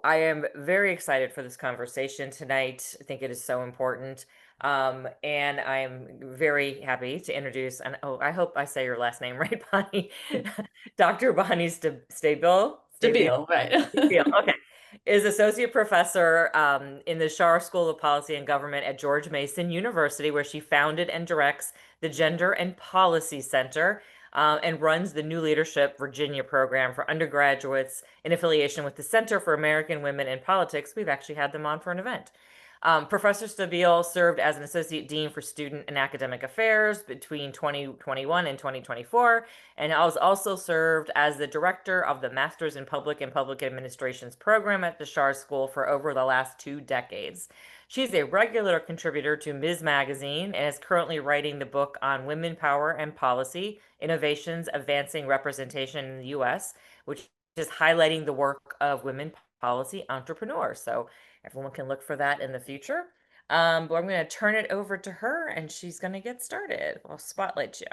I am very excited for this conversation tonight. I think it is so important. And I am very happy to introduce, and oh, I hope I say your last name right, Bonnie. Dr. Bonnie Stabile. Stabile. Stabile, right. Stabile. Okay. Is associate professor in the Schar School of Policy and Government at George Mason University, where she founded and directs the Gender and Policy Center and runs the New Leadership Virginia program for undergraduates in affiliation with the Center for American Women in Politics. We've actually had them on for an event. Professor Stabile served as an associate dean for student and academic affairs between 2021 and 2024, and has also served as the director of the Masters in Public and Public Administrations program at the Schar School for over the last 2 decades. She's a regular contributor to Ms. Magazine and is currently writing the book on women power and policy, innovations advancing representation in the US, which is highlighting the work of women policy entrepreneurs. So everyone can look for that in the future. But I'm going to turn it over to her and she's going to get started. I'll spotlight you.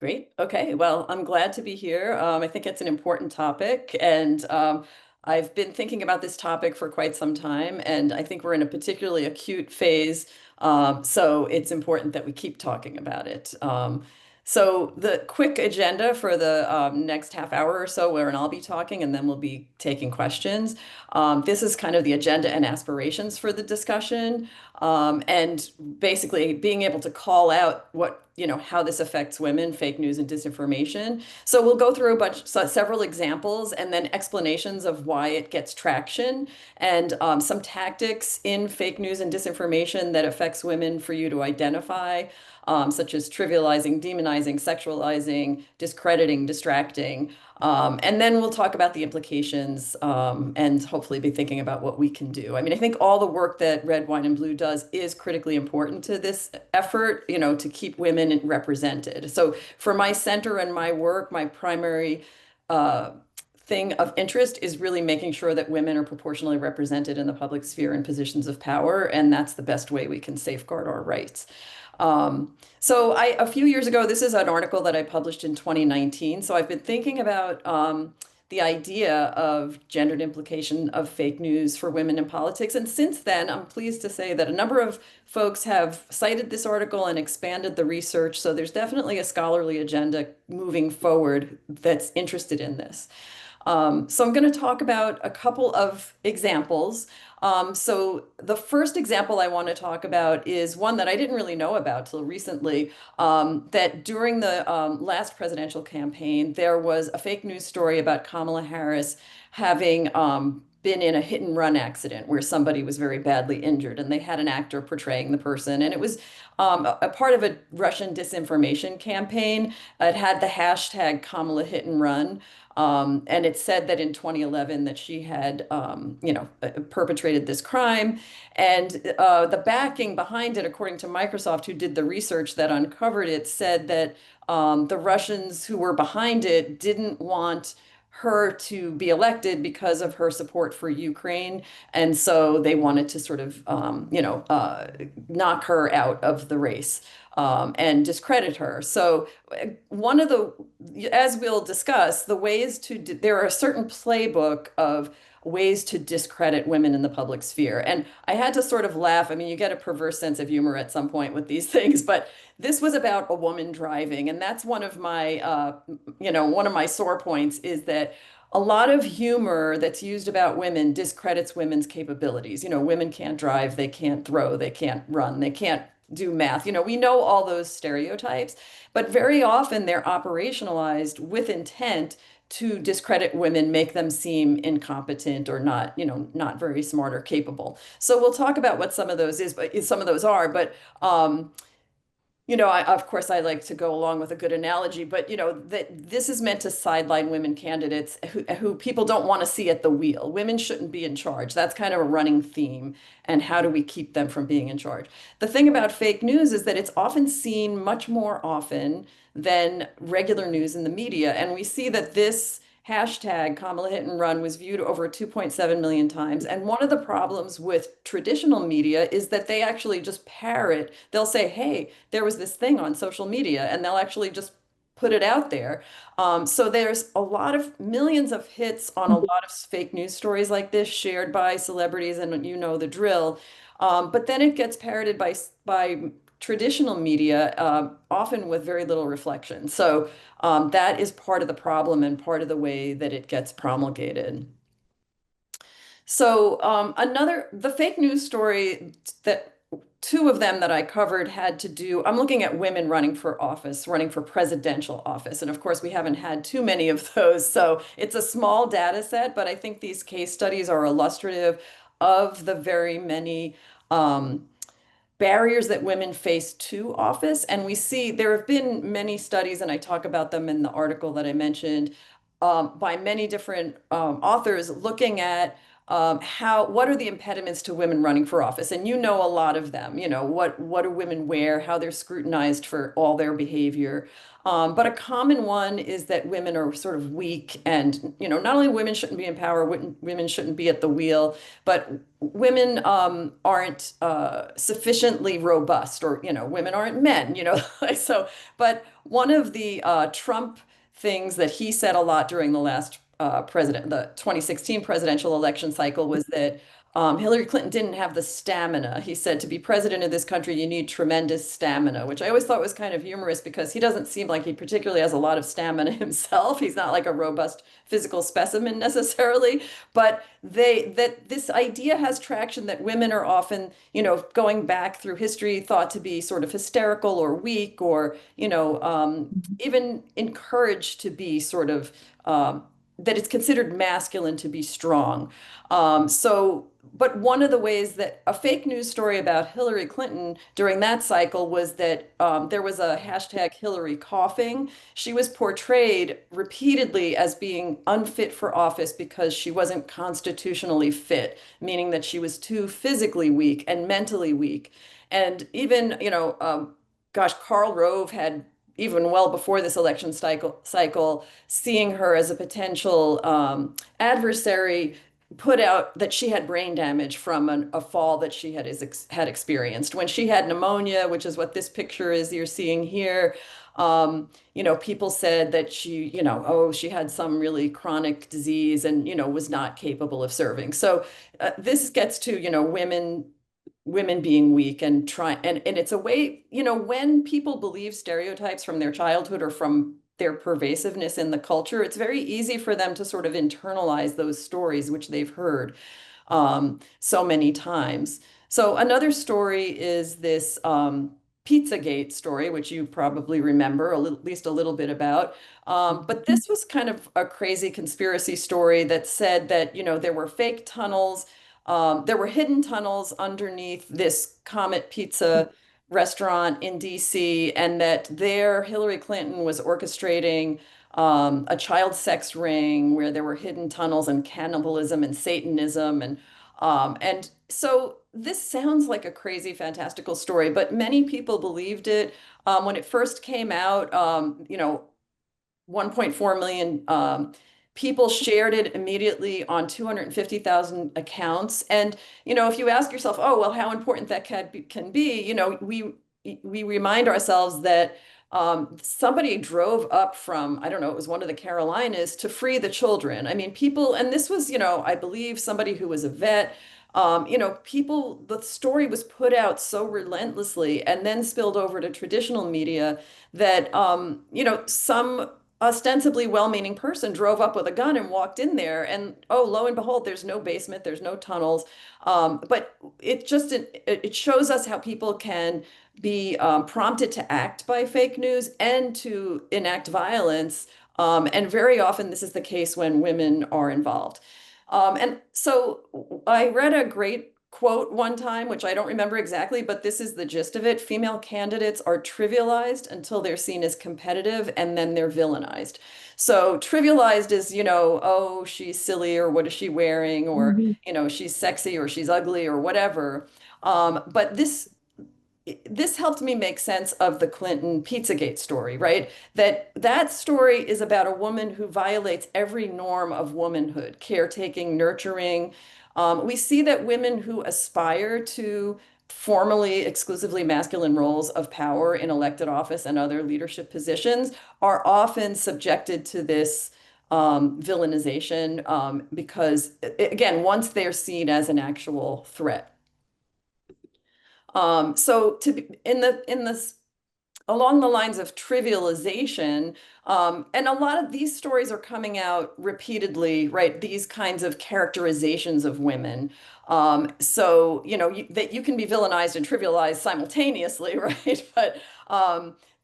Great. Okay. Well, I'm glad to be here. I think it's an important topic, and I've been thinking about this topic for quite some time, and I think we're in a particularly acute phase. So it's important that we keep talking about it. So the quick agenda for the next half hour or so, wherein I'll be talking, and then we'll be taking questions. This is kind of the agenda and aspirations for the discussion, and basically being able to call out how this affects women, fake news and disinformation. So we'll go through several examples and then explanations of why it gets traction and some tactics in fake news and disinformation that affects women for you to identify, such as trivializing, demonizing, sexualizing, discrediting, distracting. And then we'll talk about the implications and hopefully be thinking about what we can do. I mean, I think all the work that Red, Wine, and Blue does is critically important to this effort, to keep women represented. So for my center and my work, my primary thing of interest is really making sure that women are proportionally represented in the public sphere in positions of power, and that's the best way we can safeguard our rights. A few years ago, this is an article that I published in 2019. So I've been thinking about the idea of gendered implication of fake news for women in politics. And since then, I'm pleased to say that a number of folks have cited this article and expanded the research. So there's definitely a scholarly agenda moving forward that's interested in this. So I'm going to talk about a couple of examples. So the first example I want to talk about is one that I didn't really know about till recently, that during the last presidential campaign, there was a fake news story about Kamala Harris having been in a hit and run accident where somebody was very badly injured, and they had an actor portraying the person. And it was a part of a Russian disinformation campaign. It had the hashtag Kamala Hit and Run. And it said that in 2011 that she had, perpetrated this crime. And the backing behind it, according to Microsoft, who did the research that uncovered it, said that the Russians who were behind it didn't want her to be elected because of her support for Ukraine. And so they wanted to sort of, knock her out of the race and discredit her. So one of the, as we'll discuss, there are a certain playbook of ways to discredit women in the public sphere. And I had to sort of laugh. I mean, you get a perverse sense of humor at some point with these things, but this was about a woman driving. And that's one of my sore points is that a lot of humor that's used about women discredits women's capabilities. Women can't drive, they can't throw, they can't run, they can't do math. We know all those stereotypes, but very often they're operationalized with intent to discredit women, make them seem incompetent or not very smart or capable. So we'll talk about what some of those are, but of course, I like to go along with a good analogy, but that this is meant to sideline women candidates who people don't want to see at the wheel. Women shouldn't be in charge. That's kind of a running theme. And how do we keep them from being in charge? The thing about fake news is that it's often seen much more often than regular news in the media. And we see that this hashtag Kamala Hit and Run was viewed over 2.7 million times. And one of the problems with traditional media is that they actually just parrot. They'll say, hey, there was this thing on social media, and they'll actually just put it out there. So there's a lot of millions of hits on a lot of fake news stories like this shared by celebrities, and you know the drill. But then it gets parroted by traditional media, often with very little reflection. So that is part of the problem and part of the way that it gets promulgated. So the fake news story that two of them that I covered had to do, I'm looking at women running for office, running for presidential office. And of course, we haven't had too many of those. So it's a small data set, but I think these case studies are illustrative of the very many barriers that women face to office. And we see there have been many studies, and I talk about them in the article that I mentioned, by many different authors looking at what are the impediments to women running for office? And you know a lot of them, you know, what do women wear, how they're scrutinized for all their behavior. But a common one is that women are sort of weak, and you know, not only women shouldn't be in power, women shouldn't be at the wheel, but women aren't sufficiently robust, or you know, women aren't men, you know. So, but one of the Trump things that he said a lot during the 2016 presidential election cycle was that Hillary Clinton didn't have the stamina. He said to be president of this country, you need tremendous stamina, which I always thought was kind of humorous because he doesn't seem like he particularly has a lot of stamina himself. He's not like a robust physical specimen necessarily, but this idea has traction that women are often, you know, going back through history, thought to be sort of hysterical or weak, or you know, even encouraged to be sort of that it's considered masculine to be strong. But one of the ways that a fake news story about Hillary Clinton during that cycle was that there was a hashtag Hillary coughing. She was portrayed repeatedly as being unfit for office because she wasn't constitutionally fit, meaning that she was too physically weak and mentally weak. And even, you know, gosh, Karl Rove had even well before this election cycle, seeing her as a potential adversary, put out that she had brain damage from a fall that she had experienced when she had pneumonia, which is what this picture is you're seeing here. You know, people said that she, you know, oh, she had some really chronic disease and, you know, was not capable of serving. So this gets to, you know, women being weak and try and it's a way, you know, when people believe stereotypes from their childhood or from their pervasiveness in the culture, it's very easy for them to sort of internalize those stories which they've heard so many times. So another story is this Pizzagate story, which you probably remember at least a little bit about. But this was kind of a crazy conspiracy story that said that, you know, there were fake tunnels. There were hidden tunnels underneath this Comet Pizza restaurant in DC, and that there Hillary Clinton was orchestrating a child sex ring where there were hidden tunnels and cannibalism and Satanism. And so this sounds like a crazy, fantastical story, but many people believed it. When it first came out, you know, 1.4 million people shared it immediately on 250,000 accounts. And, you know, if you ask yourself, oh, well, how important that can be, you know, we remind ourselves that somebody drove up from, I don't know, it was one of the Carolinas to free the children. I mean, people, and this was, you know, I believe somebody who was a vet. You know, people, the story was put out so relentlessly and then spilled over to traditional media that, you know, some ostensibly well-meaning person drove up with a gun and walked in there, and oh, lo and behold, there's no basement, there's no tunnels. But it shows us how people can be prompted to act by fake news and to enact violence. And very often this is the case when women are involved. And so I read a great quote one time, which I don't remember exactly, but this is the gist of it. Female candidates are trivialized until they're seen as competitive, and then they're villainized. So trivialized is, you know, oh, she's silly, or what is she wearing, or, you know, she's sexy, or she's ugly, or whatever. But this helped me make sense of the Clinton Pizzagate story, right? That story is about a woman who violates every norm of womanhood, caretaking, nurturing. We see that women who aspire to formerly exclusively masculine roles of power in elected office and other leadership positions are often subjected to this villainization because, again, once they're seen as an actual threat. So to be, in this along the lines of trivialization, and a lot of these stories are coming out repeatedly, right? These kinds of characterizations of women. So, that you can be villainized and trivialized simultaneously, right? But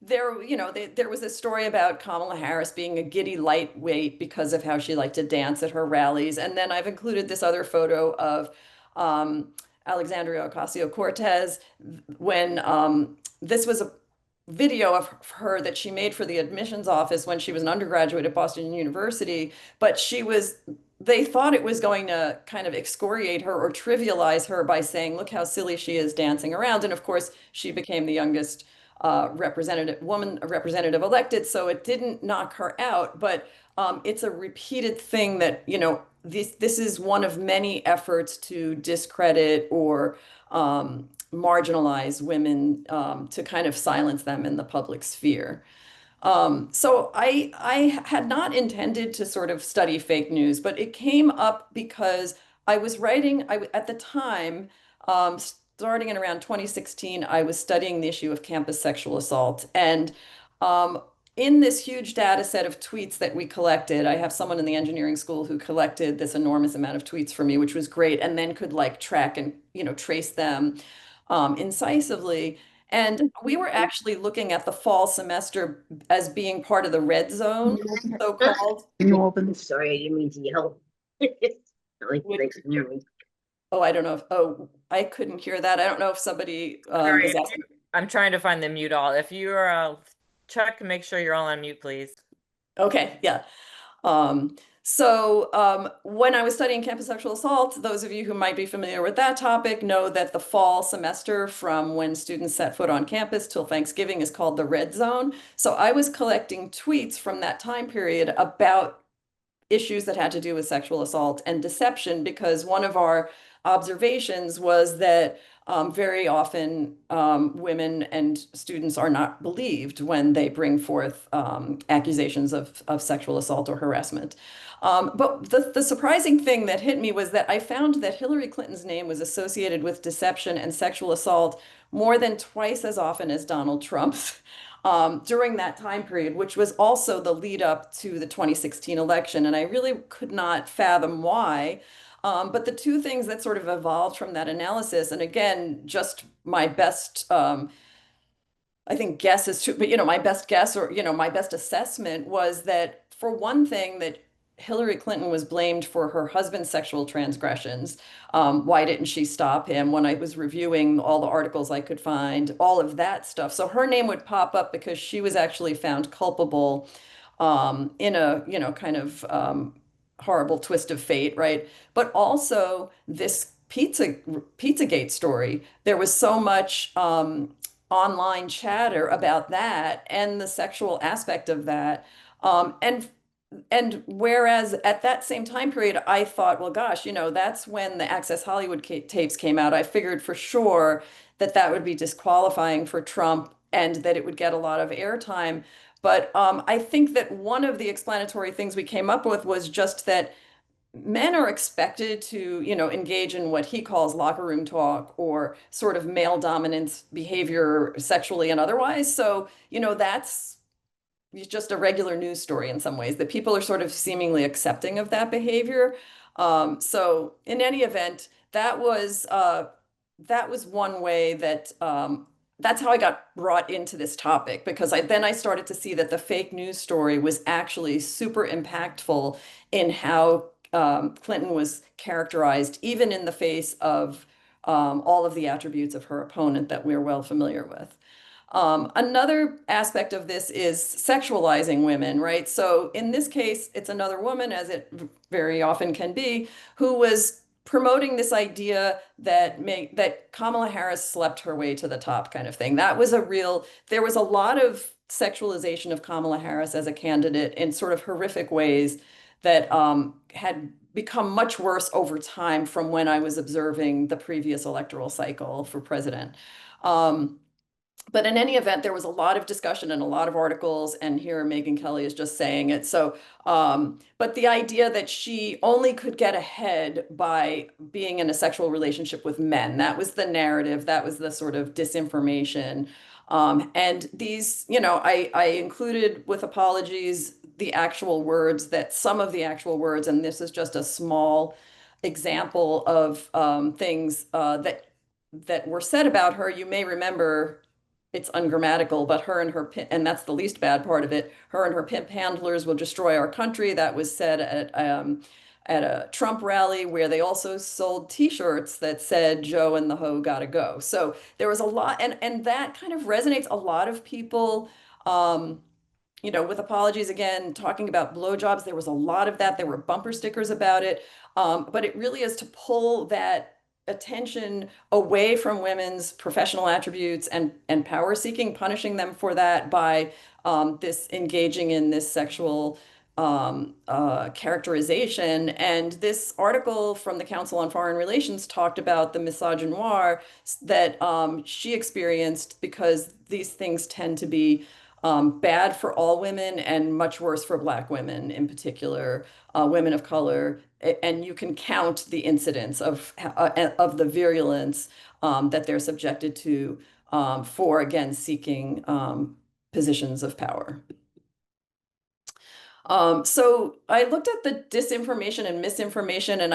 there was a story about Kamala Harris being a giddy lightweight because of how she liked to dance at her rallies. And then I've included this other photo of Alexandria Ocasio-Cortez when this was a video of her that she made for the admissions office when she was an undergraduate at Boston University, but they thought it was going to kind of excoriate her or trivialize her by saying, look how silly she is dancing around. And of course, she became the youngest representative elected, so it didn't knock her out, but it's a repeated thing that, this is one of many efforts to discredit or marginalize women to kind of silence them in the public sphere. So I had not intended to sort of study fake news, but it came up because I was writing, at the time, starting in around 2016, I was studying the issue of campus sexual assault. And um, in this huge data set of tweets that we collected, I have someone in the engineering school who collected this enormous amount of tweets for me, which was great, and then could like track and, trace them incisively. And we were actually looking at the fall semester as being part of the red zone, so-called, Northern. Sorry, I didn't mean to yell. which, Like, oh, I don't know if, oh, I couldn't hear that. I don't know if somebody Sorry, is asking. I'm trying to find the mute all. If you are check, make sure you're all on mute, please. Okay, yeah. Um, when I was studying campus sexual assault, those of you who might be familiar with that topic know that the fall semester from when students set foot on campus till Thanksgiving is called the red zone. So I was collecting tweets from that time period about issues that had to do with sexual assault and deception, because one of our observations was that very often women and students are not believed when they bring forth accusations of sexual assault or harassment. But the surprising thing that hit me was that I found that Hillary Clinton's name was associated with deception and sexual assault more than twice as often as Donald Trump's. During that time period, which was also the lead up to the 2016 election. And I really could not fathom why. But the two things that sort of evolved from that analysis, and again, just my best, I think guess is to, but my best guess or, my best assessment was that for one thing, that Hillary Clinton was blamed for her husband's sexual transgressions. Why didn't she stop him? When I was reviewing all the articles I could find, all of that stuff. So her name would pop up because she was actually found culpable in a, kind of horrible twist of fate, right? But also this Pizzagate story. There was so much online chatter about that and the sexual aspect of that. And whereas at that same time period, I thought, well, gosh, that's when the Access Hollywood tapes came out. I figured for sure that that would be disqualifying for Trump and that it would get a lot of airtime. But I think that one of the explanatory things we came up with was just that men are expected to, engage in what he calls locker room talk or sort of male dominance behavior sexually and otherwise. So, that's just a regular news story in some ways, that people are sort of seemingly accepting of that behavior. So in any event, that was one way that that's how I got brought into this topic, because I started to see that the fake news story was actually super impactful in how Clinton was characterized, even in the face of all of the attributes of her opponent that we're well familiar with. Another aspect of this is sexualizing women, right? So in this case, it's another woman, as it very often can be, who was promoting this idea that Kamala Harris slept her way to the top kind of thing. There was a lot of sexualization of Kamala Harris as a candidate in sort of horrific ways that had become much worse over time from when I was observing the previous electoral cycle for president. Um, but in any event, there was a lot of discussion and a lot of articles, and here Megyn Kelly is just saying it. So, but the idea that she only could get ahead by being in a sexual relationship with men, that was the narrative, that was the sort of disinformation. And these, I included with apologies the actual words that some of the actual words, and this is just a small example of things that were said about her. You may remember it's ungrammatical, but her and her, and that's the least bad part of it, her and her pimp handlers will destroy our country. That was said at a Trump rally where they also sold T-shirts that said Joe and the hoe gotta go. So there was a lot, and that kind of resonates. A lot of people, um, with apologies again, talking about blowjobs, there was a lot of that. There were bumper stickers about it. But it really is to pull that attention away from women's professional attributes and power seeking, punishing them for that by this engaging in this sexual characterization. And this article from the Council on Foreign Relations talked about the misogynoir that she experienced because these things tend to be bad for all women and much worse for Black women in particular, women of color. And you can count the incidence of the virulence that they're subjected to for, again, seeking positions of power. So I looked at the disinformation and misinformation, and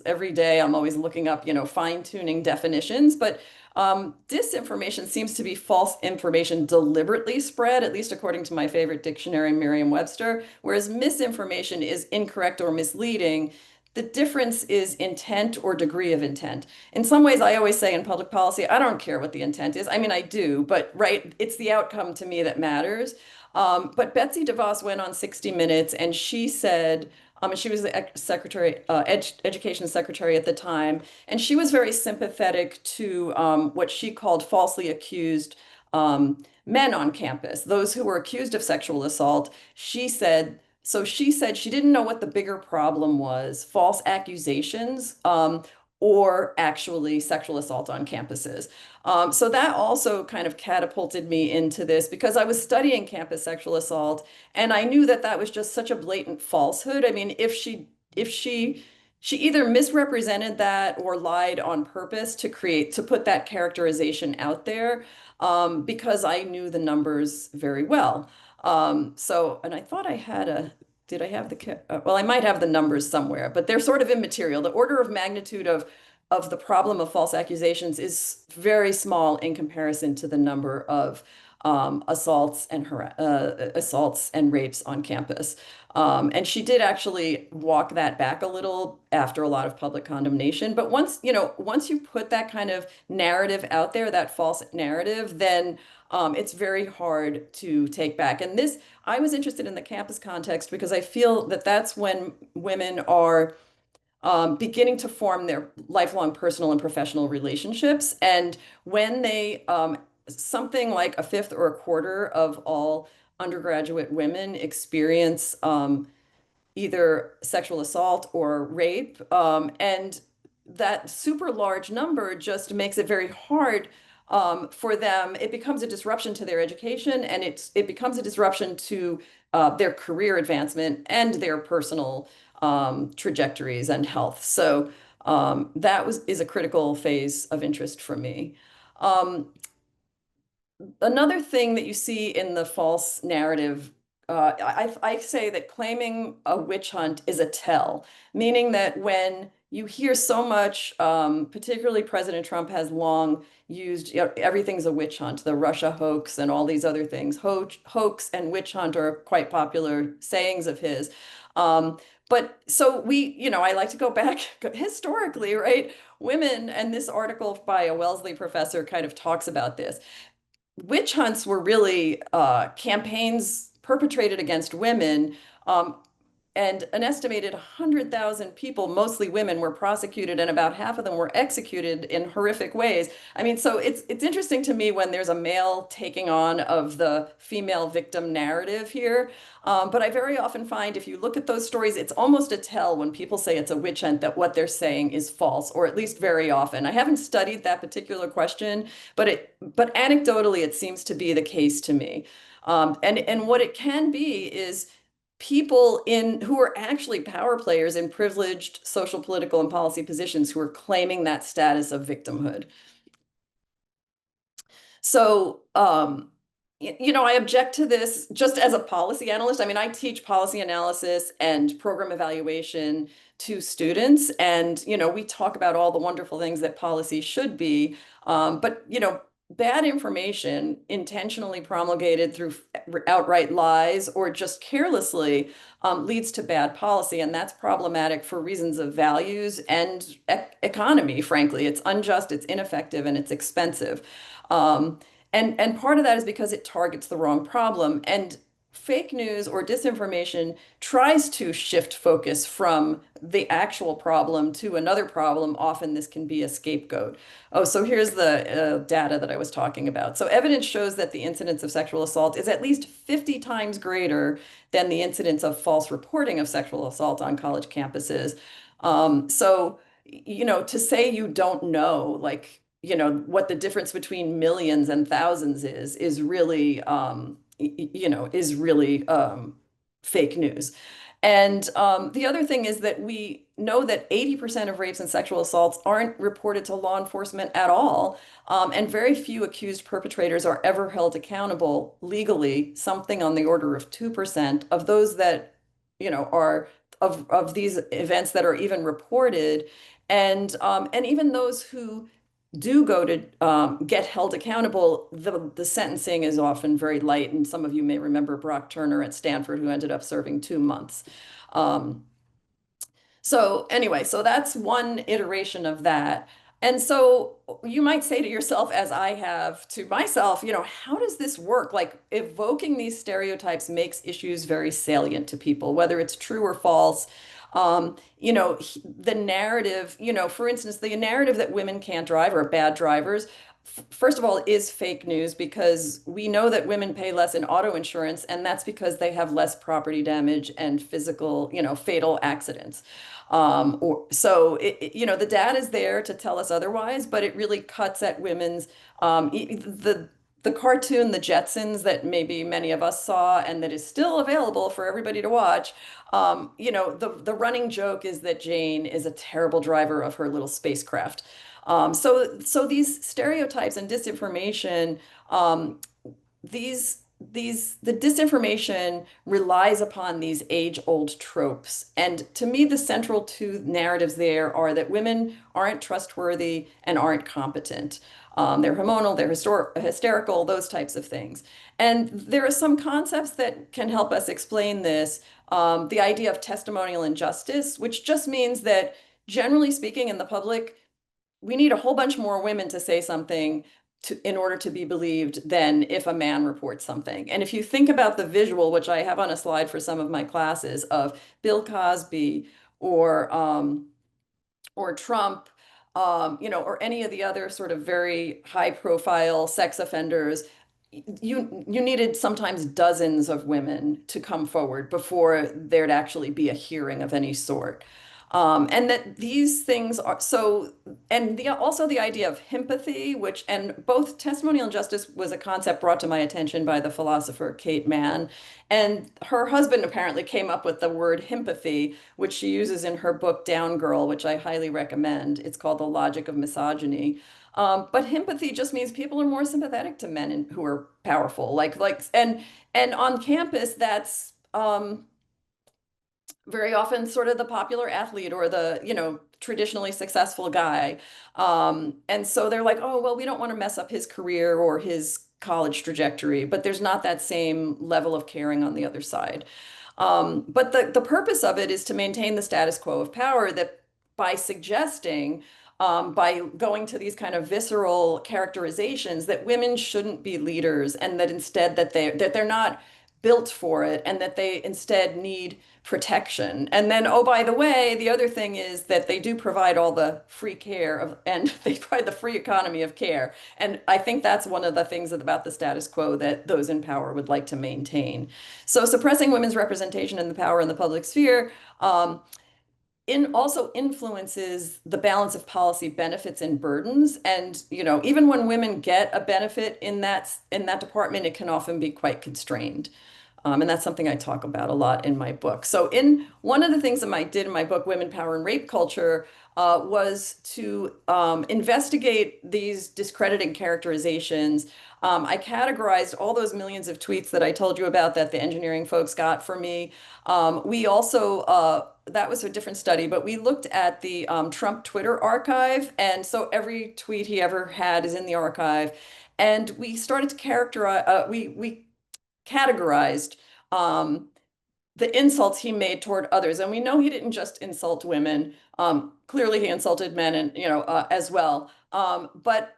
every day, I'm always looking up, fine-tuning definitions. But disinformation seems to be false information deliberately spread, at least according to my favorite dictionary, Merriam-Webster, whereas misinformation is incorrect or misleading. The difference is intent or degree of intent. In some ways, I always say in public policy, I don't care what the intent is. I mean, I do, but right, it's the outcome to me that matters. But Betsy DeVos went on 60 Minutes and she said, and she was the education secretary at the time, and she was very sympathetic to what she called falsely accused men on campus, those who were accused of sexual assault. She said she didn't know what the bigger problem was, false accusations or actually sexual assault on campuses. So that also kind of catapulted me into this because I was studying campus sexual assault and I knew that that was just such a blatant falsehood. I mean, if she either misrepresented that or lied on purpose to put that characterization out there, because I knew the numbers very well. And I thought did I have well, I might have the numbers somewhere, but they're sort of immaterial. The order of magnitude of the problem of false accusations is very small in comparison to the number of assaults and rapes on campus. And she did actually walk that back a little after a lot of public condemnation. But once you put that kind of narrative out there, that false narrative, then it's very hard to take back. And I was interested in the campus context because I feel that that's when women are beginning to form their lifelong personal and professional relationships. And when something like a fifth or a quarter of all undergraduate women experience either sexual assault or rape. And that super large number just makes it very hard for them. It becomes a disruption to their education and it becomes a disruption to their career advancement and their personal trajectories and health. So is a critical phase of interest for me. Um, Another thing that you see in the false narrative, I say that claiming a witch hunt is a tell, meaning that when you hear so much, particularly President Trump has long used, everything's a witch hunt, the Russia hoax and all these other things. Hoax and witch hunt are quite popular sayings of his. But so I like to go back historically, right? Women, and this article by a Wellesley professor kind of talks about this. Witch hunts were really campaigns perpetrated against women, um, and an estimated 100,000 people, mostly women, were prosecuted, and about half of them were executed in horrific ways. I mean, so it's interesting to me when there's a male taking on of the female victim narrative here. But I very often find if you look at those stories, it's almost a tell when people say it's a witch hunt that what they're saying is false, or at least very often. I haven't studied that particular question, but anecdotally, it seems to be the case to me. And what it can be is people in who are actually power players in privileged social, political, and policy positions who are claiming that status of victimhood. So, I object to this just as a policy analyst. I mean, I teach policy analysis and program evaluation to students, and we talk about all the wonderful things that policy should be. But bad information intentionally promulgated through outright lies or just carelessly leads to bad policy, and that's problematic for reasons of values and economy. Frankly, it's unjust, it's ineffective, and it's expensive. Um, and part of that is because it targets the wrong problem. And fake news or disinformation tries to shift focus from the actual problem to another problem. Often this can be a scapegoat. Oh, so here's the data that I was talking about. So evidence shows that the incidence of sexual assault is at least 50 times greater than the incidence of false reporting of sexual assault on college campuses. To say you don't know, like, what the difference between millions and thousands is really, fake news. And the other thing is that we know that 80% of rapes and sexual assaults aren't reported to law enforcement at all. And very few accused perpetrators are ever held accountable legally, something on the order of 2% of those that, are of these events that are even reported. And even those who do go to get held accountable, the sentencing is often very light. And some of you may remember Brock Turner at Stanford, who ended up serving 2 months. Um, so anyway, so that's one iteration of that. And so you might say to yourself, as I have to myself, how does this work? Like evoking these stereotypes makes issues very salient to people, whether it's true or false. The narrative, for instance, the narrative that women can't drive or are bad drivers, first of all, is fake news because we know that women pay less in auto insurance, and that's because they have less property damage and physical, fatal accidents. The data is there to tell us otherwise, but it really cuts at women's the cartoon, The Jetsons, that maybe many of us saw and that is still available for everybody to watch. The running joke is that Jane is a terrible driver of her little spacecraft. So these stereotypes and disinformation, the disinformation relies upon these age-old tropes. And to me, the central two narratives there are that women aren't trustworthy and aren't competent. They're hormonal, they're hysterical, those types of things. And there are some concepts that can help us explain this. The idea of testimonial injustice, which just means that generally speaking in the public, we need a whole bunch more women to say something in order to be believed than if a man reports something. And if you think about the visual, which I have on a slide for some of my classes, of Bill Cosby or Trump, or any of the other sort of very high profile sex offenders, you needed sometimes dozens of women to come forward before there'd actually be a hearing of any sort. And that these things are so, and also the idea of empathy, and both testimonial justice was a concept brought to my attention by the philosopher Kate Mann. And her husband apparently came up with the word empathy, which she uses in her book Down Girl, which I highly recommend. It's called The Logic of Misogyny. But empathy just means people are more sympathetic to men who are powerful. And on campus, that's very often sort of the popular athlete or the, traditionally successful guy. And so they're like, oh, well, we don't want to mess up his career or his college trajectory, but there's not that same level of caring on the other side. But the purpose of it is to maintain the status quo of power, that by suggesting, by going to these kind of visceral characterizations that women shouldn't be leaders, and that instead that they're not built for it and that they instead need protection. And then, oh, by the way, the other thing is that they do provide all the free care of, and they provide the free economy of care. And I think that's one of the things about the status quo that those in power would like to maintain. So suppressing women's representation and the power in the public sphere in also influences the balance of policy benefits and burdens. And, even when women get a benefit in that department, it can often be quite constrained. And that's something I talk about a lot in my book. So in one of the things that I did in my book, Women, Power, and Rape Culture, was to investigate these discrediting characterizations. I categorized all those millions of tweets that I told you about that the engineering folks got for me. We also, that was a different study, but we looked at the Trump Twitter archive. And so every tweet he ever had is in the archive. And we started to characterize, we categorized the insults he made toward others. And we know he didn't just insult women. Clearly, he insulted men and as well. But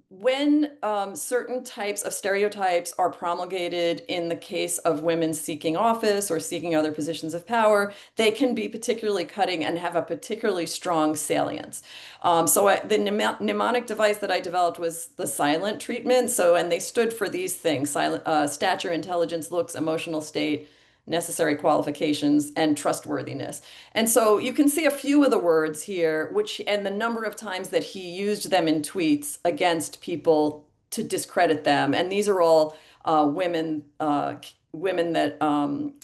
when certain types of stereotypes are promulgated in the case of women seeking office or seeking other positions of power, they can be particularly cutting and have a particularly strong salience. The mnemonic device that I developed was the silent treatment. And they stood for these things: stature, intelligence, looks, emotional state, necessary qualifications, and trustworthiness. And so you can see a few of the words here, and the number of times that he used them in tweets against people to discredit them. And these are all women that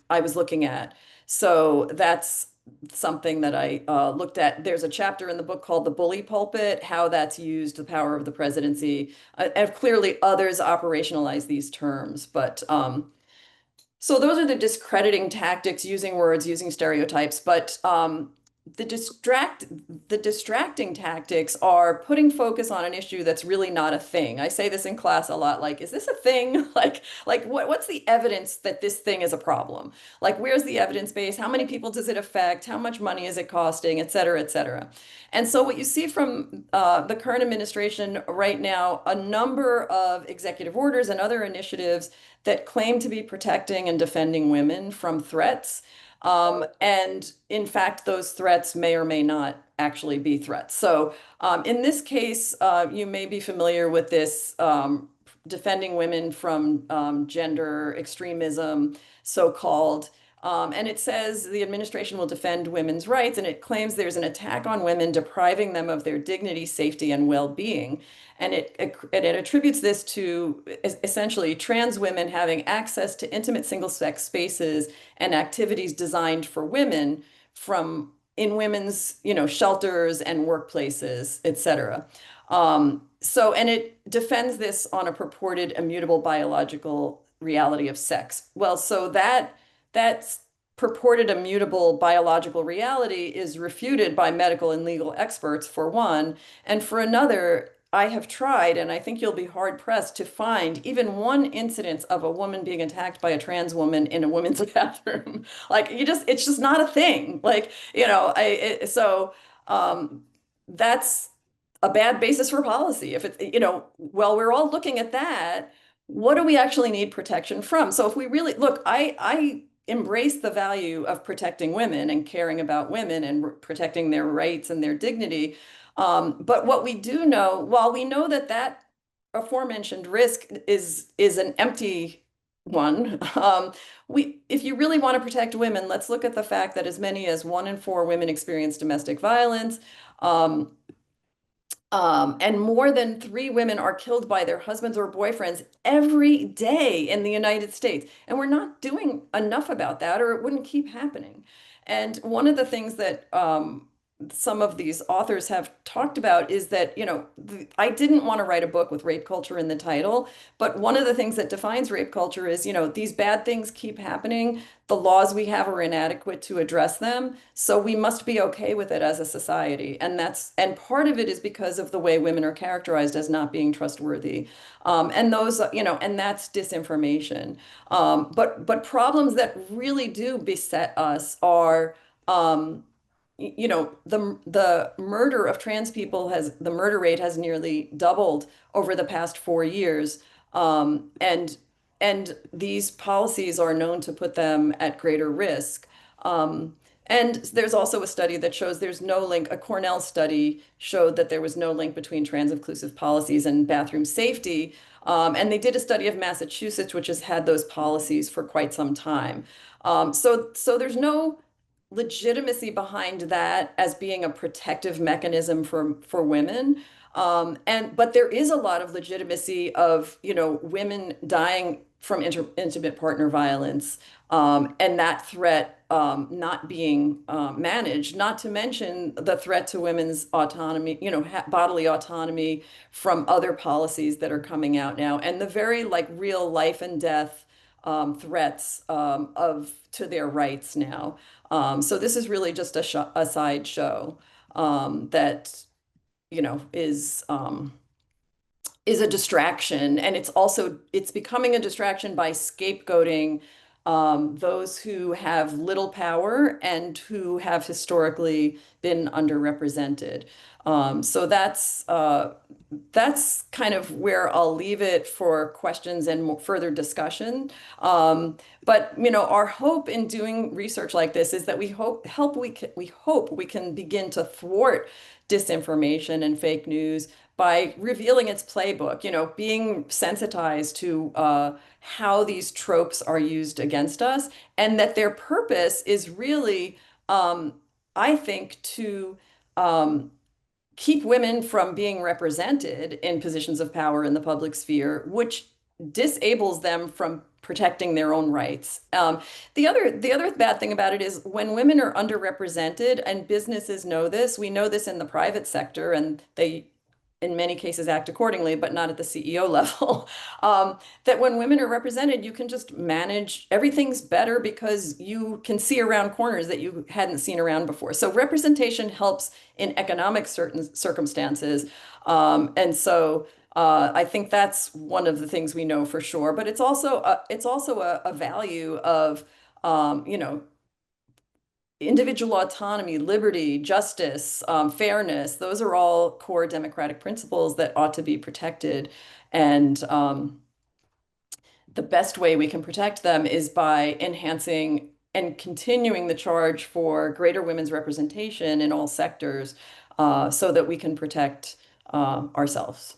I was looking at. So that's something that I looked at. There's a chapter in the book called The Bully Pulpit, how that's used, the power of the presidency. And clearly others operationalize these terms, but so those are the discrediting tactics, using words, using stereotypes, but the distracting tactics are putting focus on an issue that's really not a thing. I say this in class a lot, like, is this a thing? Like what's the evidence that this thing is a problem? Like, where's the evidence base? How many people does it affect? How much money is it costing, et cetera, et cetera. And so what you see from the current administration right now, a number of executive orders and other initiatives that claim to be protecting and defending women from threats. And in fact, those threats may or may not actually be threats. So in this case, you may be familiar with this defending women from gender extremism, so-called. And it says the administration will defend women's rights, and it claims there's an attack on women, depriving them of their dignity, safety, and well-being. And it attributes this to essentially trans women having access to intimate single-sex spaces and activities designed for women in women's, shelters and workplaces, et cetera. And it defends this on a purported immutable biological reality of sex. Well, so that's purported immutable biological reality is refuted by medical and legal experts, for one. And for another, I have tried, and I think you'll be hard pressed to find even one incidence of a woman being attacked by a trans woman in a women's bathroom. It's just not a thing. That's a bad basis for policy. If it's, well, we're all looking at that. What do we actually need protection from? So if we really look, I embrace the value of protecting women and caring about women and protecting their rights and their dignity. But what we do know, while we know that aforementioned risk is an empty one, if you really want to protect women, let's look at the fact that as many as 1 in 4 women experience domestic violence. And more than 3 women are killed by their husbands or boyfriends every day in the United States. And we're not doing enough about that, or it wouldn't keep happening. And one of the things that some of these authors have talked about is that, I didn't want to write a book with rape culture in the title, but one of the things that defines rape culture is, these bad things keep happening. The laws we have are inadequate to address them. So we must be okay with it as a society. And part of it is because of the way women are characterized as not being trustworthy. And that's disinformation. But problems that really do beset us are, the murder of trans people the murder rate has nearly doubled over the past 4 years. And and these policies are known to put them at greater risk. Um, and there's also a study that shows there's no link. A Cornell study showed that there was no link between trans-inclusive policies and bathroom safety. And they did a study of Massachusetts, which has had those policies for quite some time. So there's no legitimacy behind that as being a protective mechanism for women. But there is a lot of legitimacy of, women dying from intimate partner violence, and that threat not being managed, not to mention the threat to women's autonomy, bodily autonomy from other policies that are coming out now, and the very like real life and death threats of to their rights now. So this is really just a sideshow that is a distraction, and it's becoming a distraction by scapegoating those who have little power and who have historically been underrepresented. So that's kind of where I'll leave it for questions and further discussion. But our hope in doing research like this is that we hope we can begin to thwart disinformation and fake news by revealing its playbook, being sensitized to how these tropes are used against us, and that their purpose is really, I think, to keep women from being represented in positions of power in the public sphere, which disables them from protecting their own rights. The other bad thing about it is when women are underrepresented, and businesses know this, we know this in the private sector, and they in many cases act accordingly, but not at the CEO level. That when women are represented, you can just manage everything's better because you can see around corners that you hadn't seen around before. So representation helps in economic certain circumstances. I think that's one of the things we know for sure. But it's also a value of individual autonomy, liberty, justice, fairness. Those are all core democratic principles that ought to be protected. And the best way we can protect them is by enhancing and continuing the charge for greater women's representation in all sectors, so that we can protect ourselves.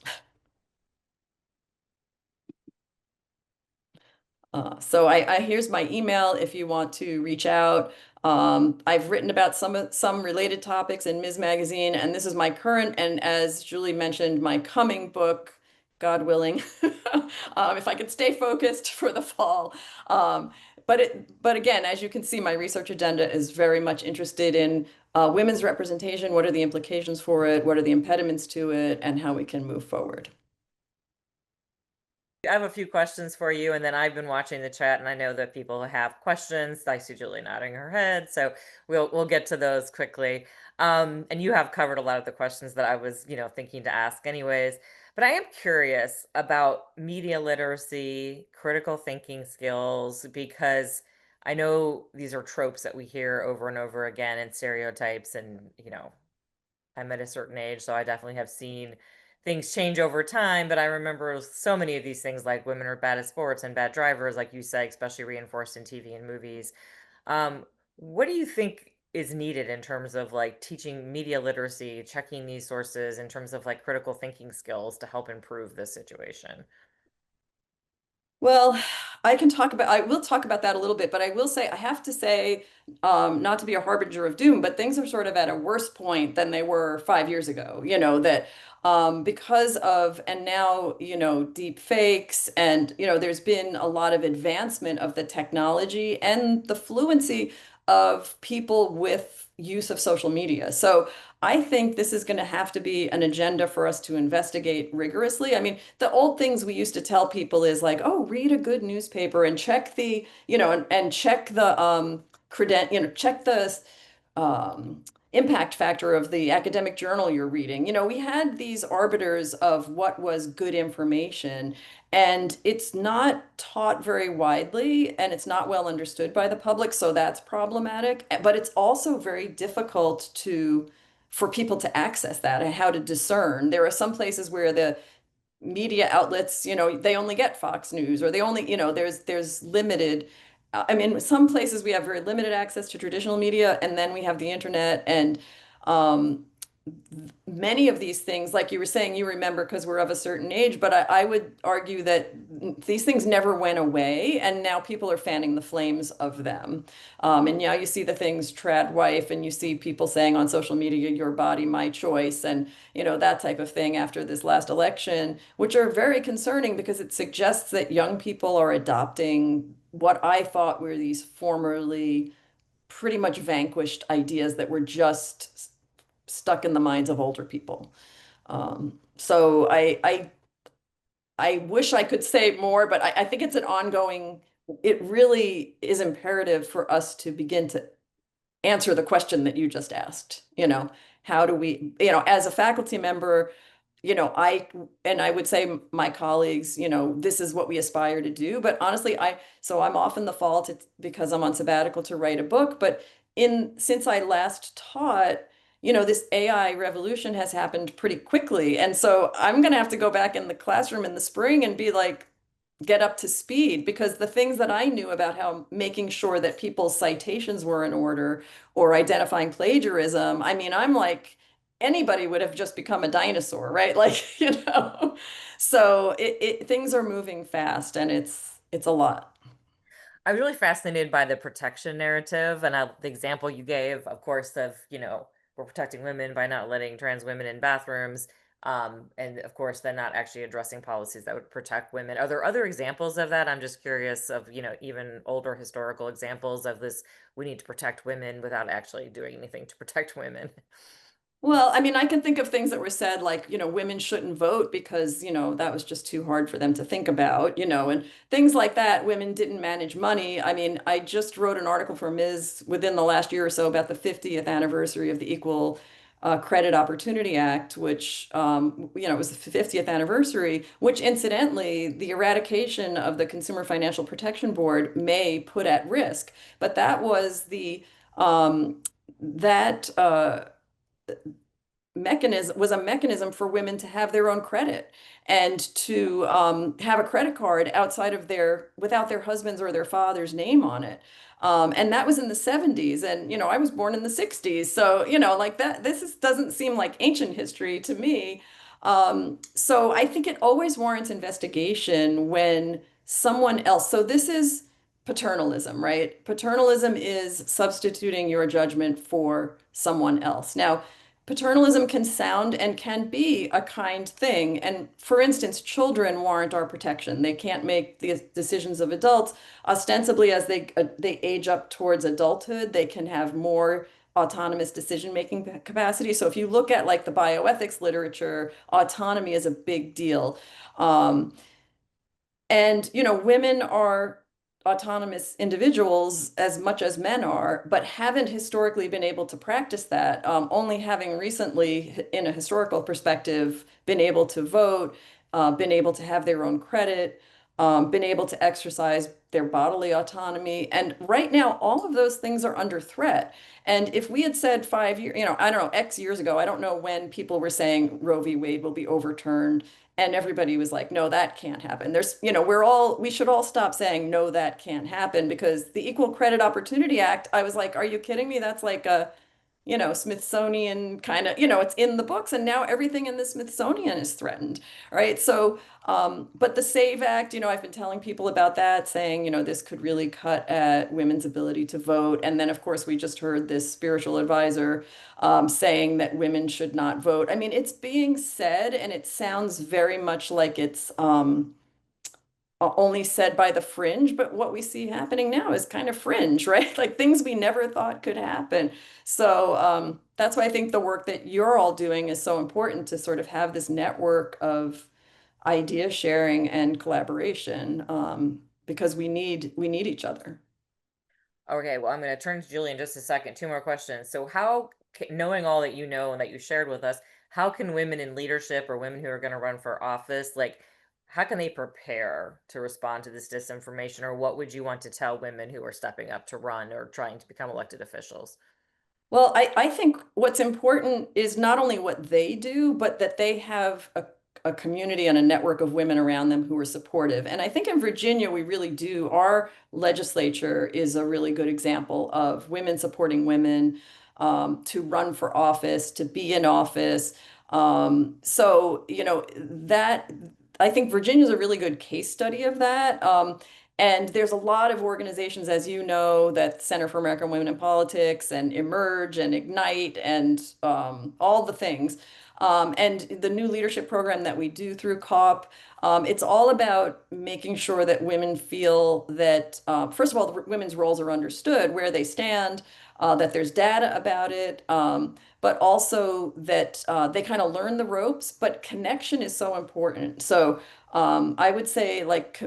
So here's my email if you want to reach out. I've written about some related topics in Ms. Magazine, and this is my current, and as Julie mentioned, my coming book, God willing, if I could stay focused for the fall. But again, as you can see, my research agenda is very much interested in women's representation. What are the implications for it? What are the impediments to it? And how we can move forward. I have a few questions for you, and then I've been watching the chat, and I know that people have questions. I see Julie nodding her head, so we'll get to those quickly. And you have covered a lot of the questions that I was, thinking to ask anyways. But I am curious about media literacy, critical thinking skills, because I know these are tropes that we hear over and over again, and stereotypes, and I'm at a certain age, so I definitely have seen things change over time. But I remember so many of these things like women are bad at sports and bad drivers, like you say, especially reinforced in TV and movies. What do you think is needed in terms of like teaching media literacy, checking these sources in terms of like critical thinking skills to help improve this situation? Well, I will talk about that a little bit, but I have to say, not to be a harbinger of doom, but things are sort of at a worse point than they were 5 years ago, that because of, and now, deep fakes, and, there's been a lot of advancement of the technology and the fluency of people with use of social media. So I think this is going to have to be an agenda for us to investigate rigorously. I mean, the old things we used to tell people is like, oh, read a good newspaper and check the, and check the check the impact factor of the academic journal you're reading. We had these arbiters of what was good information, and it's not taught very widely, and it's not well understood by the public, so that's problematic. But it's also very difficult for people to access that and how to discern. There are some places where media outlets, they only get Fox News, or they only, there's limited. I mean, some places we have very limited access to traditional media, and then we have the internet, and um, many of these things, like you were saying, you remember because we're of a certain age, but I would argue that these things never went away, and now people are fanning the flames of them. And now you see the things trad wife, and you see people saying on social media, your body, my choice, and that type of thing after this last election, which are very concerning because it suggests that young people are adopting what I thought were these formerly pretty much vanquished ideas that were just stuck in the minds of older people. So I wish I could say more, but I think it's an ongoing, it really is imperative for us to begin to answer the question that you just asked. How do we, as a faculty member, and I would say my colleagues, this is what we aspire to do. But honestly, so I'm often the fault. It's because I'm on sabbatical to write a book. But since I last taught, this AI revolution has happened pretty quickly. And so I'm going to have to go back in the classroom in the spring and be like, get up to speed, because the things that I knew about how making sure that people's citations were in order or identifying plagiarism, I mean, I'm like, anybody would have just become a dinosaur, right? Like, so things are moving fast, and it's a lot. I was really fascinated by the protection narrative and the example you gave, of course, of, we're protecting women by not letting trans women in bathrooms. And of course, then not actually addressing policies that would protect women. Are there other examples of that? I'm just curious of, even older historical examples of this, we need to protect women without actually doing anything to protect women. Well, I mean, I can think of things that were said like, women shouldn't vote because, that was just too hard for them to think about, and things like that. Women didn't manage money. I mean, I just wrote an article for Ms. within the last year or so about the 50th anniversary of the Equal Credit Opportunity Act, which, was the 50th anniversary, which incidentally, the eradication of the Consumer Financial Protection Board may put at risk. But that was that, mechanism was a mechanism for women to have their own credit and to have a credit card outside of without their husband's or their father's name on it. And that was in the 70s. And, I was born in the 60s. So, like that, doesn't seem like ancient history to me. So I think it always warrants investigation when someone else, so this is paternalism, right? Paternalism is substituting your judgment for someone else. Now, paternalism can sound and can be a kind thing. And for instance, children warrant our protection. They can't make the decisions of adults. Ostensibly, as they age up towards adulthood, they can have more autonomous decision-making capacity. So if you look at like the bioethics literature, autonomy is a big deal. And, women are autonomous individuals as much as men are, but haven't historically been able to practice that, only having recently, in a historical perspective, been able to vote, been able to have their own credit, been able to exercise their bodily autonomy. And right now, all of those things are under threat. And if we had said 5 years, I don't know, X years ago, I don't know when people were saying Roe v. Wade will be overturned. And everybody was like, no, that can't happen. We should all stop saying, no, that can't happen, because the Equal Credit Opportunity Act, I was like, are you kidding me? That's like a, Smithsonian kind of, it's in the books, and now everything in the Smithsonian is threatened, right? So, but the SAVE Act, I've been telling people about that, saying, this could really cut at women's ability to vote. And then, of course, we just heard this spiritual advisor saying that women should not vote. I mean, it's being said, and it sounds very much like it's only said by the fringe, but what we see happening now is kind of fringe, right? Like things we never thought could happen. So that's why I think the work that you're all doing is so important, to sort of have this network of idea sharing and collaboration, because we need each other. Okay, well, I'm going to turn to Julie in just a second. Two more questions. So, how, knowing all that you know and that you shared with us, how can women in leadership or women who are going to run for office, like, how can they prepare to respond to this disinformation? Or what would you want to tell women who are stepping up to run or trying to become elected officials? Well, I think what's important is not only what they do, but that they have a community and a network of women around them who are supportive. And I think in Virginia, we really do. Our legislature is a really good example of women supporting women to run for office, to be in office. So, you know, that I think Virginia is a really good case study of that. And there's a lot of organizations, as you know, that Center for American Women in Politics and Emerge and Ignite and all the things. And the new leadership program that we do through COP, it's all about making sure that women feel that, first of all, the women's roles are understood, where they stand, that there's data about it, but also that they kind of learn the ropes. But connection is so important. So I would say, like,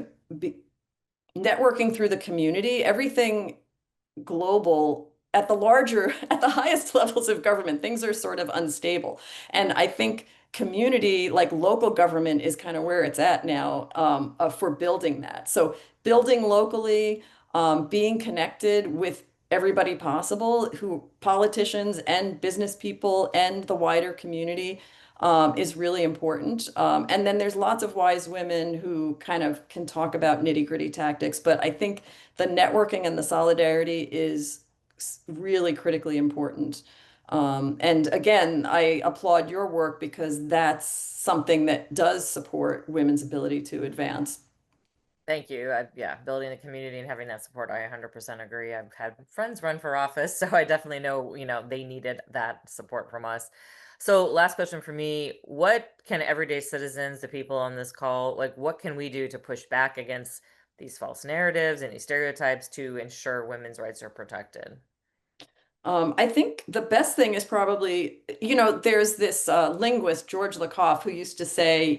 networking through the community, everything global at the larger, at the highest levels of government, things are sort of unstable. And I think community, like local government, is kind of where it's at now for building that. So building locally, being connected with everybody possible, who politicians and business people and the wider community is really important. And then there's lots of wise women who kind of can talk about nitty-gritty tactics, but I think the networking and the solidarity is really critically important. And again, I applaud your work because that's something that does support women's ability to advance. Thank you. Yeah, building the community and having that support, I 100% agree. I've had friends run for office, so I definitely know, they needed that support from us. So, last question for me, what can everyday citizens, the people on this call, like what can we do to push back against these false narratives and these stereotypes to ensure women's rights are protected? I think the best thing is probably, there's this linguist, George Lakoff, who used to say,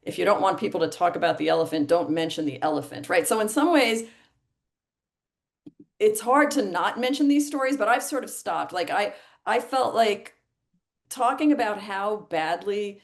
if you don't want people to talk about the elephant, don't mention the elephant, right? So in some ways, it's hard to not mention these stories, but I've sort of stopped. Like I felt like talking about how badly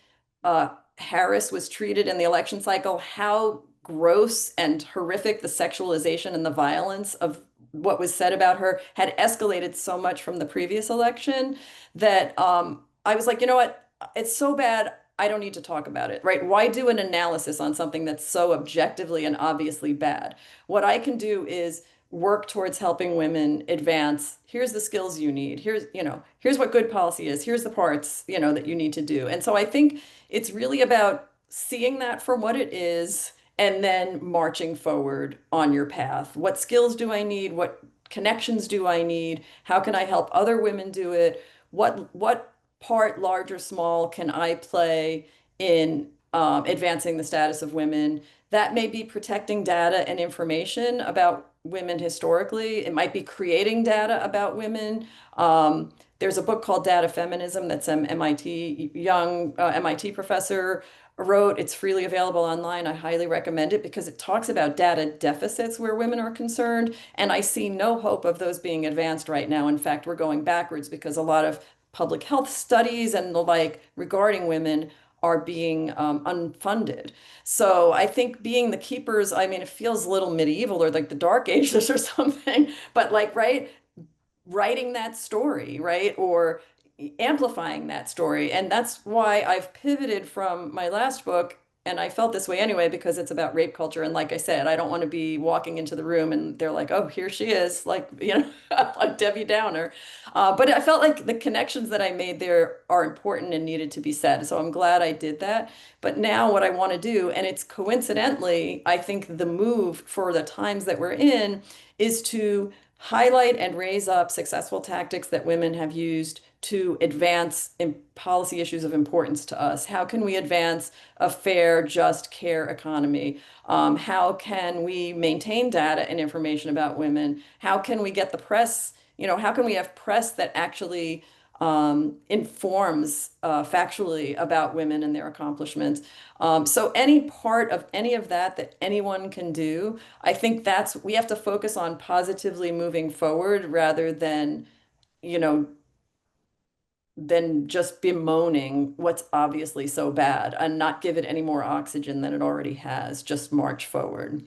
Harris was treated in the election cycle, how gross and horrific the sexualization and the violence of what was said about her had escalated so much from the previous election that I was like, you know what? It's so bad. I don't need to talk about it, right? Why do an analysis on something that's so objectively and obviously bad? What I can do is work towards helping women advance. Here's the skills you need. Here's what good policy is. Here's the parts, that you need to do. And so I think it's really about seeing that for what it is and then marching forward on your path. What skills do I need? What connections do I need? How can I help other women do it? What part, large or small, can I play in advancing the status of women? That may be protecting data and information about women historically. It might be creating data about women. There's a book called Data Feminism that's an young MIT professor wrote. It's freely available online. I highly recommend it because it talks about data deficits where women are concerned. And I see no hope of those being advanced right now. In fact, we're going backwards because a lot of public health studies and the like regarding women are being unfunded. So I think being the keepers, I mean, it feels a little medieval or like the Dark Ages or something, but like, right, writing that story, right? Or amplifying that story. And that's why I've pivoted from my last book. And I felt this way anyway, because it's about rape culture. And like I said, I don't want to be walking into the room and they're like, oh, here she is, like, like Debbie Downer. But I felt like the connections that I made there are important and needed to be said. So I'm glad I did that. But now what I want to do, and it's coincidentally, I think the move for the times that we're in is to highlight and raise up successful tactics that women have used to advance in policy issues of importance to us. How can we advance a fair, just care economy? How can we maintain data and information about women? How can we get the press, how can we have press that actually informs factually about women and their accomplishments? So any part of any of that that anyone can do, I think we have to focus on positively moving forward rather you know, than just bemoaning what's obviously so bad and not give it any more oxygen than it already has. Just march forward.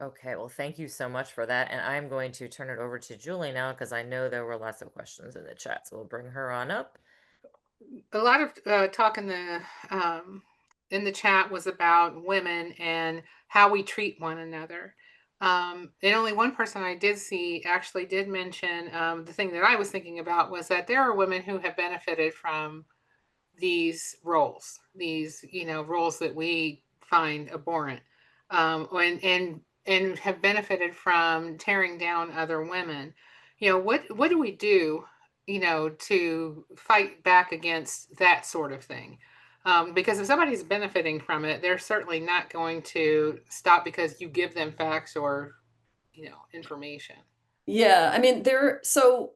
Okay, well, thank you so much for that. And I'm going to turn it over to Julie now because I know there were lots of questions in the chat. So we'll bring her on up. A lot of talk in the chat was about women and how we treat one another. And only one person I did see actually did mention the thing that I was thinking about was that there are women who have benefited from these roles, these roles that we find abhorrent, and have benefited from tearing down other women. What do we do, to fight back against that sort of thing? Because if somebody's benefiting from it, they're certainly not going to stop because you give them facts or information. Yeah, I mean, so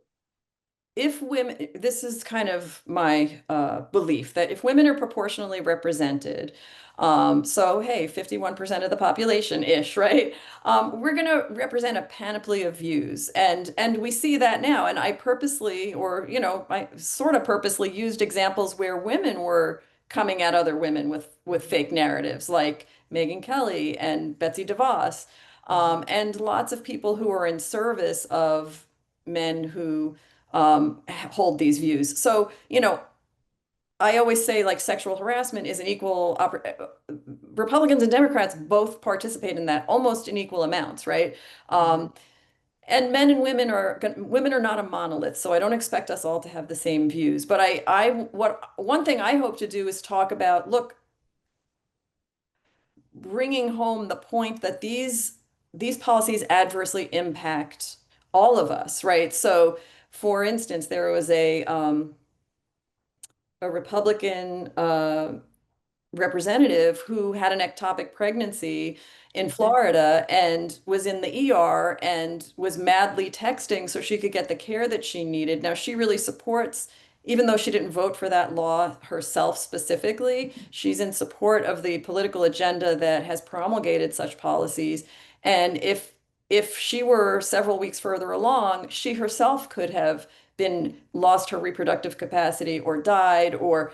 if women, this is kind of my belief that if women are proportionally represented, so hey, 51% of the population-ish, right? We're going to represent a panoply of views, and we see that now. And I purposely, or I sort of purposely used examples where women were coming at other women with fake narratives, like Megyn Kelly and Betsy DeVos, and lots of people who are in service of men who hold these views. So, I always say like sexual harassment is an Republicans and Democrats both participate in that almost in equal amounts, right? Mhm. And men and women are not a monolith, so I don't expect us all to have the same views. But what one thing I hope to do is talk about, look, bringing home the point that these policies adversely impact all of us, right? So, for instance, there was a Republican representative who had an ectopic pregnancy in Florida and was in the ER and was madly texting so she could get the care that she needed. Now, she really supports, even though she didn't vote for that law herself specifically, she's in support of the political agenda that has promulgated such policies. And if she were several weeks further along, she herself could have been lost her reproductive capacity or died or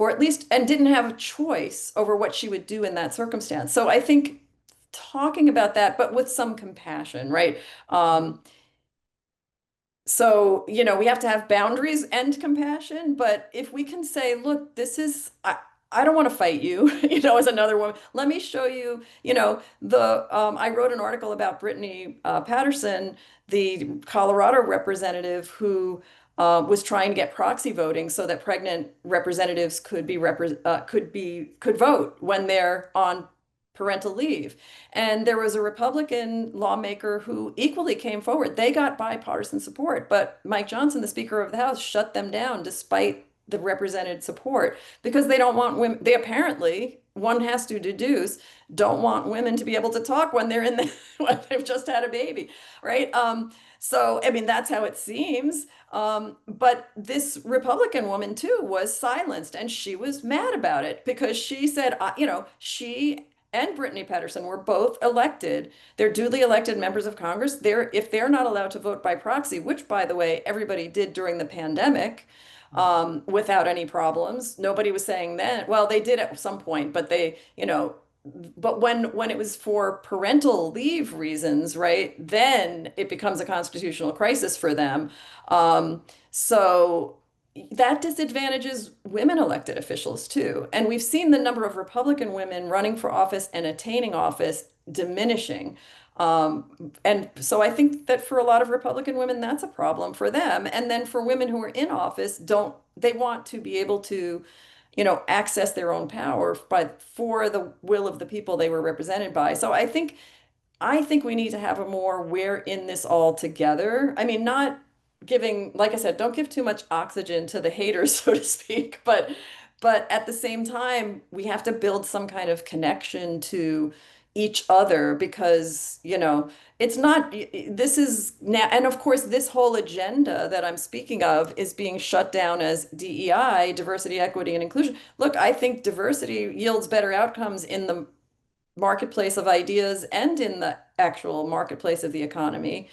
at least and didn't have a choice over what she would do in that circumstance. So I think talking about that, but with some compassion, right? So, we have to have boundaries and compassion, but if we can say, look, I don't want to fight you, as another woman. Let me show you, I wrote an article about Brittany Patterson, the Colorado representative who was trying to get proxy voting so that pregnant representatives could vote when they're on parental leave. And there was a Republican lawmaker who equally came forward. They got bipartisan support, but Mike Johnson, the Speaker of the House, shut them down despite the represented support because they don't want women. They apparently, one has to deduce, don't want women to be able to talk when they're when they've just had a baby, right? So, I mean, that's how it seems. But this Republican woman too was silenced, and she was mad about it because she said, she and Brittany Patterson were both elected. They're duly elected members of Congress. If they're not allowed to vote by proxy, which by the way, everybody did during the pandemic, without any problems. Nobody was saying that. Well, they did at some point, but but when it was for parental leave reasons, right, then it becomes a constitutional crisis for them. So that disadvantages women elected officials too. And we've seen the number of Republican women running for office and attaining office diminishing. And so I think that for a lot of Republican women, that's a problem for them. And then for women who are in office, they want to be able to, access their own power for the will of the people they were represented by. So I think we need to have a more we're in this all together. I mean, not giving, like I said, don't give too much oxygen to the haters, so to speak, but at the same time, we have to build some kind of connection to each other because, it's not this is now, and of course this whole agenda that I'm speaking of is being shut down as DEI, diversity, equity, and inclusion. Look, I think diversity yields better outcomes in the marketplace of ideas and in the actual marketplace of the economy.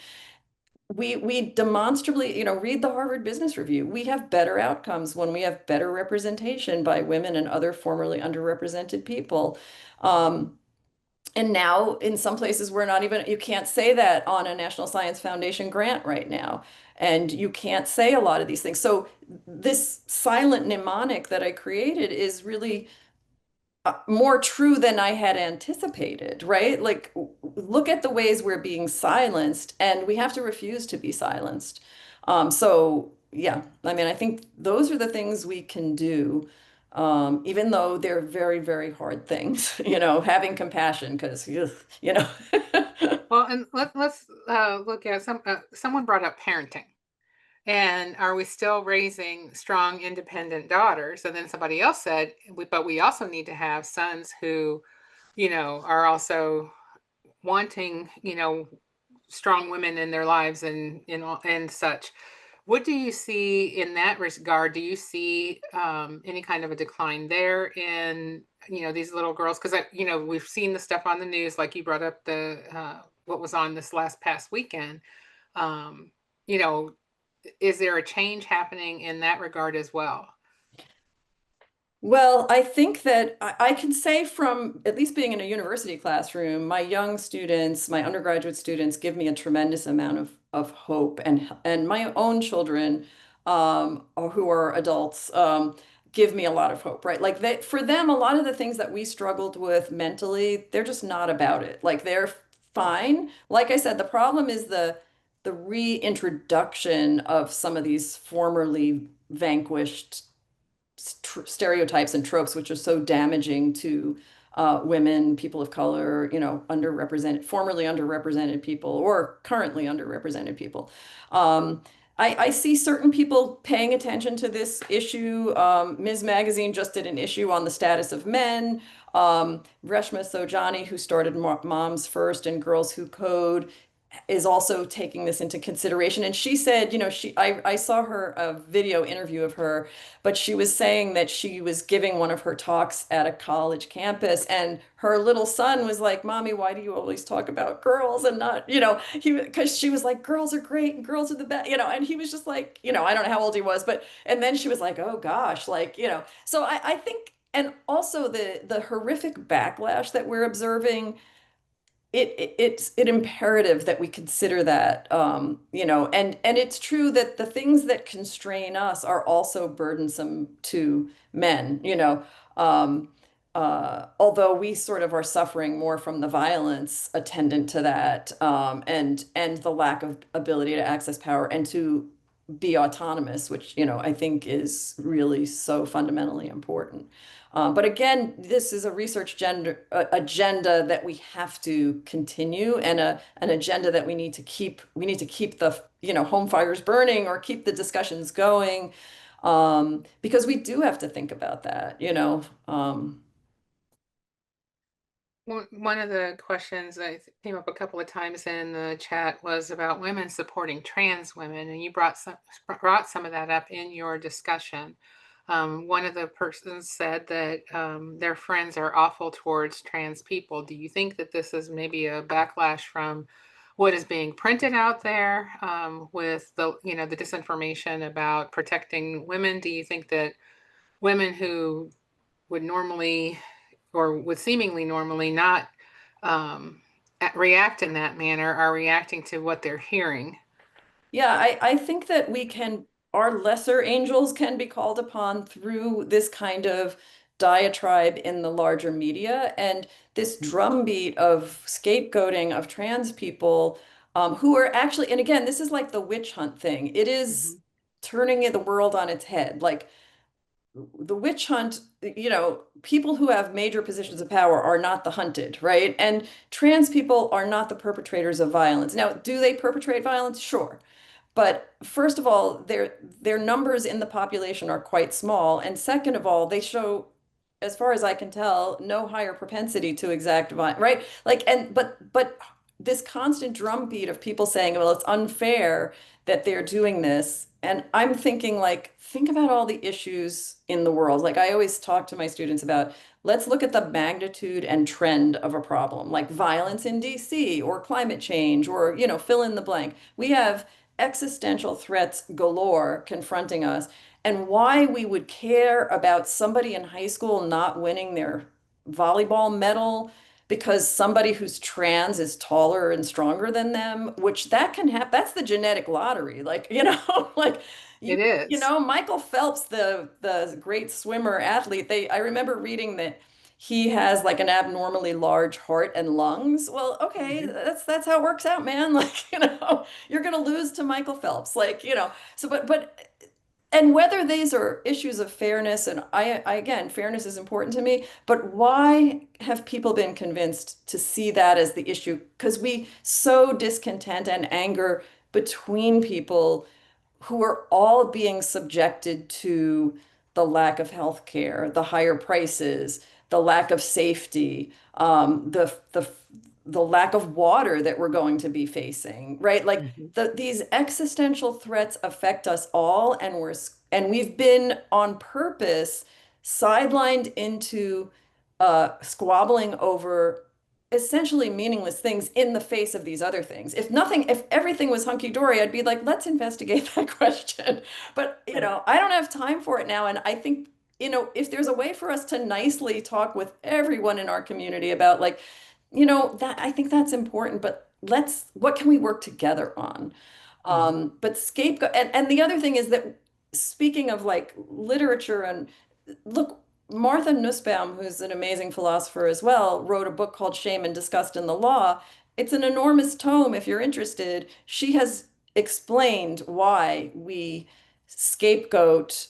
We demonstrably, read the Harvard Business Review. We have better outcomes when we have better representation by women and other formerly underrepresented people. Um, And now in some places we're not even, you can't say that on a National Science Foundation grant right now. And you can't say a lot of these things. So this silent mnemonic that I created is really more true than I had anticipated, right? Like, look at the ways we're being silenced, and we have to refuse to be silenced. So, yeah, I mean, I think those are the things we can do, even though they're very, very hard things, having compassion, because, you know. Well, and let's look at someone brought up parenting. And are we still raising strong, independent daughters? And then somebody else said, but we also need to have sons who, are also wanting, strong women in their lives and such. What do you see in that regard? Do you see any kind of a decline there in, these little girls? Because, we've seen the stuff on the news, like you brought up what was on this past weekend. Um, you know, is there a change happening in that regard as well? Well, I think that I can say from at least being in a university classroom, my young students, my undergraduate students give me a tremendous amount of hope, and my own children, or who are adults, give me a lot of hope, right? Like for them, a lot of the things that we struggled with mentally, they're just not about it. Like they're fine. Like I said, the problem is the reintroduction of some of these formerly vanquished stereotypes and tropes, which are so damaging to women, people of color, underrepresented, formerly underrepresented people, or currently underrepresented people. Um, I see certain people paying attention to this issue. Ms. Magazine just did an issue on the status of men. Reshma Sojani, who started Moms First and Girls Who Code, is also taking this into consideration. And she said, I saw her a video interview of her, but she was saying that she was giving one of her talks at a college campus, and her little son was like, "Mommy, why do you always talk about girls and not, because she was like, girls are great and girls are the best, and he was just like, I don't know how old he was, and then she was like, oh gosh, like, so I think, and also the horrific backlash that we're observing, it's an imperative that we consider that, and it's true that the things that constrain us are also burdensome to men, although we sort of are suffering more from the violence attendant to that, and the lack of ability to access power and to be autonomous, which, I think is really so fundamentally important. But again, this is a research agenda that we have to continue, and an agenda that we need to keep the, home fires burning, or keep the discussions going, because we do have to think about that. One of the questions that came up a couple of times in the chat was about women supporting trans women, and you brought some of that up in your discussion. One of the persons said that their friends are awful towards trans people. Do you think that this is maybe a backlash from what is being printed out there, with the disinformation about protecting women? Do you think that women who would normally, or would seemingly normally not react in that manner, are reacting to what they're hearing? Yeah, I think that our lesser angels can be called upon through this kind of diatribe in the larger media, and this drumbeat of scapegoating of trans people, who are actually, and again, this is like the witch hunt thing. It is Mhm. turning the world on its head. Like, the witch hunt, people who have major positions of power are not the hunted, right? And trans people are not the perpetrators of violence. Now, do they perpetrate violence? Sure. But first of all, their numbers in the population are quite small. And second of all, they show, as far as I can tell, no higher propensity to exact violence, right? Like, but this constant drumbeat of people saying, well, it's unfair that they're doing this. And I'm thinking, like, think about all the issues in the world. Like, I always talk to my students about, let's look at the magnitude and trend of a problem, like violence in DC, or climate change, or, fill in the blank. We have existential threats galore confronting us, and why we would care about somebody in high school not winning their volleyball medal because somebody who's trans is taller and stronger than them, which that can happen. That's the genetic lottery. Like, like It you is. know, Michael Phelps, the great swimmer athlete, I remember reading that he has like an abnormally large heart and lungs. Well, okay, Mhm. that's how it works out, man. Like, you're gonna lose to Michael Phelps. Like, so but and whether these are issues of fairness, and I again, fairness is important to me, but why have people been convinced to see that as the issue? Because we sow discontent and anger between people who are all being subjected to the lack of health care, the higher prices, the lack of safety, the lack of water that we're going to be facing, right? Like Mhm. these existential threats affect us all, and we've been on purpose sidelined into squabbling over essentially meaningless things in the face of these other things. If everything was hunky-dory, I'd be like, let's investigate that question. But, Right. I don't have time for it now. And I think, if there's a way for us to nicely talk with everyone in our community about like, that I think that's important, but what can we work together on? Mhm. But scapegoat, and the other thing is that speaking of like literature and look, Martha Nussbaum, who's an amazing philosopher as well, wrote a book called Shame and Disgust in the Law. It's an enormous tome if you're interested. She has explained why we scapegoat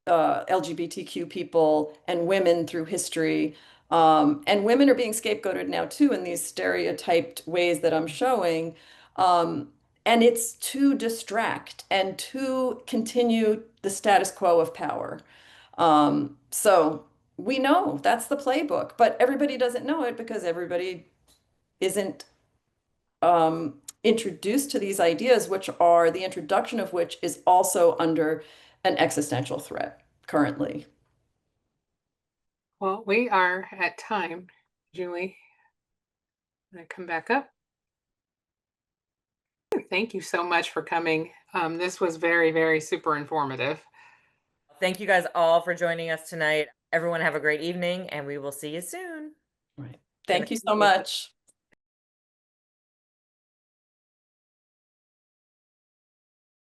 LGBTQ people and women through history. And women are being scapegoated now too in these stereotyped ways that I'm showing. Um, and it's to distract and to continue the status quo of power. So we know that's the playbook, but everybody doesn't know it because everybody isn't introduced to these ideas, which are the introduction of which is also under an existential threat currently. Well, we are at time, Julie. I'm gonna come back up. Thank you so much for coming. This was very, very super informative. Thank you guys all for joining us tonight. Everyone have a great evening, and we will see you soon. Right. Good Thank night you to so you. much.